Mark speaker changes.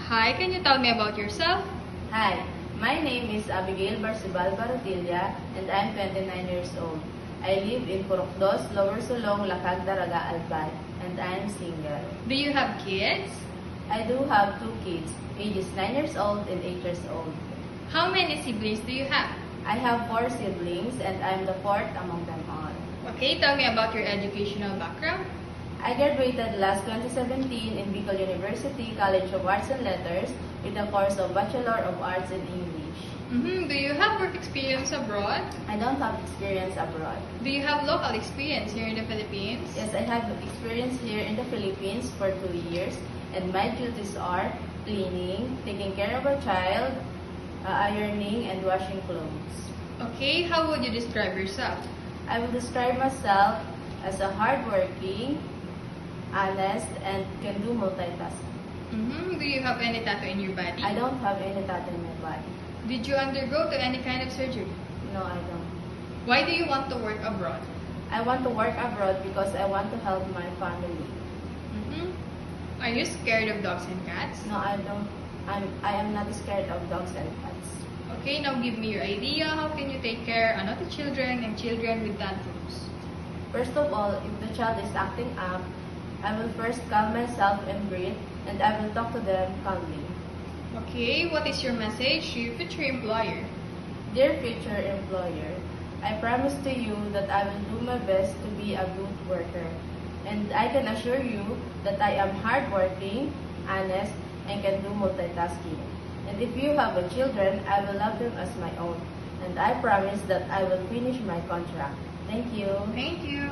Speaker 1: Hi, can you tell me about yourself?
Speaker 2: Hi, my name is Abigail Barcibal Barutilla and I'm 29 years old. I live in Purokdos, Lower Sulong, Lakag, Daraga, Albay, and I'm single.
Speaker 1: Do you have kids?
Speaker 2: I do have two kids, ages 9 years old and 8 years old.
Speaker 1: How many siblings do you have?
Speaker 2: I have 4 siblings and I'm the fourth among them all.
Speaker 1: Okay, tell me about your educational background.
Speaker 2: I graduated last 2017 in Bicol University College of Arts and Letters with a course of Bachelor of Arts in English.
Speaker 1: Do you have work experience abroad?
Speaker 2: I don't have experience abroad.
Speaker 1: Do you have local experience here in the Philippines?
Speaker 2: Yes, I have experience here in the Philippines for 2 years, and my duties are cleaning, taking care of a child, ironing, and washing clothes.
Speaker 1: Okay, how would you describe yourself?
Speaker 2: I would describe myself as a hardworking, honest, and can do multitasking.
Speaker 1: Do you have any tattoo in your body?
Speaker 2: I don't have any tattoo in my body.
Speaker 1: Did you undergo to any kind of surgery?
Speaker 2: No, I don't.
Speaker 1: Why do you want to work abroad?
Speaker 2: I want to work abroad because I want to help my family.
Speaker 1: Are you scared of dogs and cats?
Speaker 2: No, I don't. I am not scared of dogs and cats.
Speaker 1: Okay, now give me your idea. How can you take care of naughty children and children with tantrums?
Speaker 2: First of all, if the child is acting up, I will first calm myself and breathe, and I will talk to them calmly.
Speaker 1: Okay, what is your message to your future employer?
Speaker 2: Dear future employer, I promise to you that I will do my best to be a good worker. And I can assure you that I am hardworking, honest, and can do multitasking. And if you have children, I will love them as my own. And I promise that I will finish my contract. Thank you.
Speaker 1: Thank you.